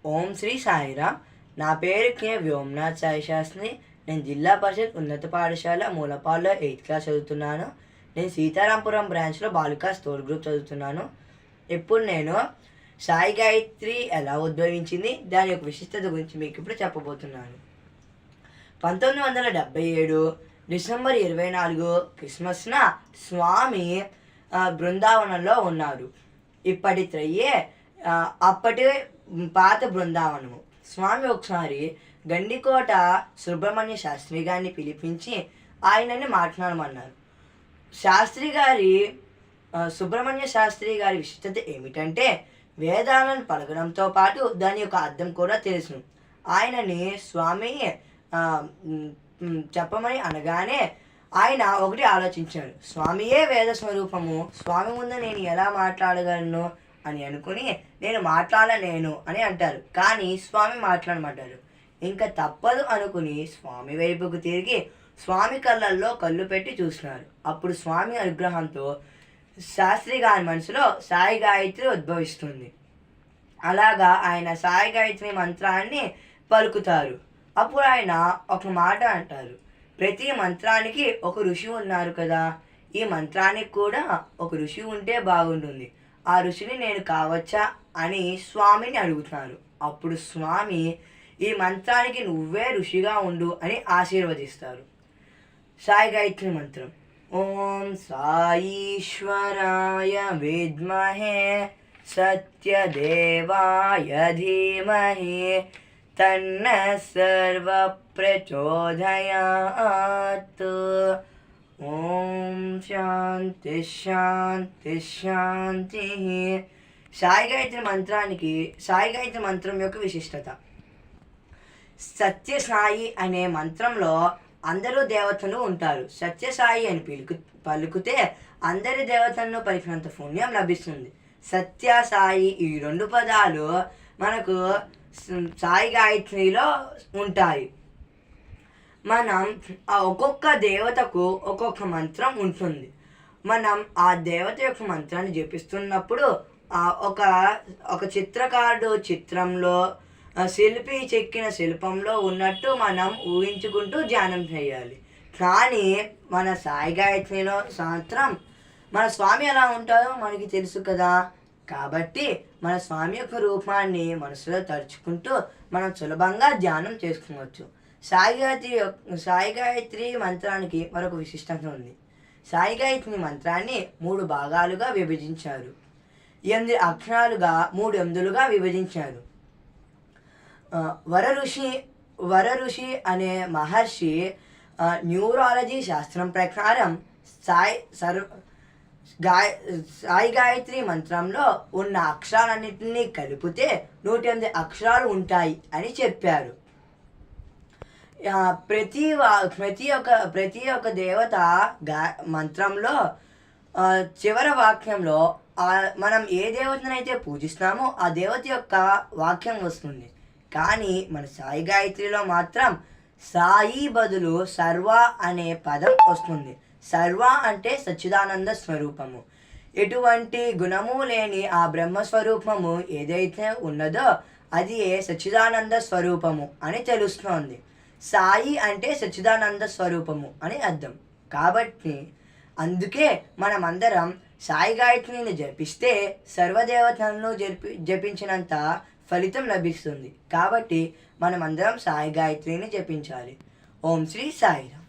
ఓం శ్రీ సాయిరామ్. నా పేరు కే వ్యోమనాథ్ సాయి శాస్త్రి. నేను జిల్లా పరిషత్ ఉన్నత పాఠశాల మూలపాడులో 8th క్లాస్ చదువుతున్నాను. నేను సీతారాంపురం బ్రాంచ్లో బాలికా స్టోర్ గ్రూప్ చదువుతున్నాను. ఇప్పుడు నేను సాయి గాయత్రి ఎలా ఉద్భవించింది, దాని యొక్క విశిష్టత గురించి మీకు ఇప్పుడు చెప్పబోతున్నాను. 1977 డిసెంబర్ 24 క్రిస్మస్న స్వామి బృందావనంలో ఉన్నారు. ఇప్పటి త్రయ్యే అప్పటి పాత బృందావనము. స్వామి ఒకసారి గండికోట సుబ్రహ్మణ్య శాస్త్రి గారిని పిలిపించి ఆయనని మాట్లాడమన్నారు. సుబ్రహ్మణ్య శాస్త్రి గారి విశిష్టత ఏమిటంటే వేదాలను పలకడంతో పాటు దాని యొక్క అర్థం కూడా తెలుసును. ఆయనని స్వామి చెప్పమని అనగానే ఆయన ఒకటి ఆలోచించాడు. స్వామియే వేద స్వరూపము, స్వామి ముందు నేను ఎలా మాట్లాడగలను అని అనుకుని నేను మాట్లాడలేను అని అంటారు. కానీ స్వామి మాట్లాడమంటారు. ఇంకా తప్పదు అనుకుని స్వామి వైపుకు తిరిగి స్వామి కళ్ళల్లో కళ్ళు పెట్టి చూస్తున్నారు. అప్పుడు స్వామి అనుగ్రహంతో శాస్త్రి గారి మనసులో సాయి గాయత్రి ఉద్భవిస్తుంది. అలాగా ఆయన సాయి గాయత్రి మంత్రాన్ని పలుకుతారు. అప్పుడు ఆయన ఒక మాట అంటారు, ప్రతి మంత్రానికి ఒక ఋషి ఉన్నారు కదా, ఈ మంత్రానికి కూడా ఒక ఋషి ఉంటే బాగుంటుంది, ఆ ఋషిని నేను కావచ్చా అని స్వామిని అడుగుతున్నారు. అప్పుడు స్వామి ఈ మంత్రానికి నువ్వే ఋషిగా ఉండు అని ఆశీర్వదిస్తారు. సాయి గాయత్రి మంత్రం. ఓం సాయీశ్వరాయ విద్మహే సత్యదేవాయ ధీమహి తన్న సర్వ ప్రచోదయాత్. ఓం శాంతి శాంతి శాంతి. సాయి గాయత్రి మంత్రం యొక్క విశిష్టత. సత్యసాయి అనే మంత్రంలో అందరూ దేవతలు ఉంటారు. సత్యసాయి అని పలుకుతే అందరి దేవతలను పలికినంత పుణ్యం లభిస్తుంది. సత్య సాయి ఈ 2 పదాలు మనకు సాయి గాయత్రిలో ఉంటాయి. మనం ఆ ఒక్కొక్క దేవతకు ఒక్కొక్క మంత్రం ఉంటుంది. మనం ఆ దేవత యొక్క మంత్రాన్ని జపిస్తున్నప్పుడు ఒక చిత్రకారుడు చిత్రంలో శిల్పి చెక్కిన శిల్పంలో ఉన్నట్టు మనం ఊహించుకుంటూ ధ్యానం చేయాలి. కానీ మన సాయి గాయత్రిలో మాత్రం మన స్వామి ఎలా ఉంటారో మనకి తెలుసు కదా. కాబట్టి మన స్వామి యొక్క రూపాన్ని మనసులో తలుచుకుంటూ మనం సులభంగా ధ్యానం చేసుకోవచ్చు. సాయి గాయత్రి మంత్రానికి మరొక విశిష్టత ఉంది. సాయి గాయత్రి మంత్రాన్ని 3 భాగాలుగా విభజించారు. 8 అక్షరాలుగా 3 ఎముదులుగా విభజించారు. వర ఋషి అనే మహర్షి న్యూరాలజీ శాస్త్రం ప్రకారం సాయి గాయత్రి మంత్రంలో ఉన్న అక్షరాలన్నింటినీ కలిపితే 108 అక్షరాలు ఉంటాయి అని చెప్పారు. ప్రతి ఒక్క దేవత మంత్రంలో చివరి వాక్యంలో మనం ఏ దేవతనైతే పూజిస్తామో ఆ దేవత యొక్క వాక్యం వస్తుంది. కానీ మన సాయి గాయత్రిలో మాత్రం సాయి బదులు సర్వ అనే పదం వస్తుంది. సర్వ అంటే సచ్చిదానంద స్వరూపము. ఎటువంటి గుణము లేని ఆ బ్రహ్మస్వరూపము ఏదైతే ఉన్నదో అది సచ్చిదానంద స్వరూపము అని తెలుస్తోంది. సాయి అంటే సచ్చిదానంద స్వరూపము అని అర్థం. కాబట్టి అందుకే మనమందరం సాయి గాయత్రిని జపిస్తే సర్వదేవతలను జపించినంత ఫలితం లభిస్తుంది. కాబట్టి మనమందరం సాయి గాయత్రిని జపించాలి. ఓం శ్రీ సాయిరామ్.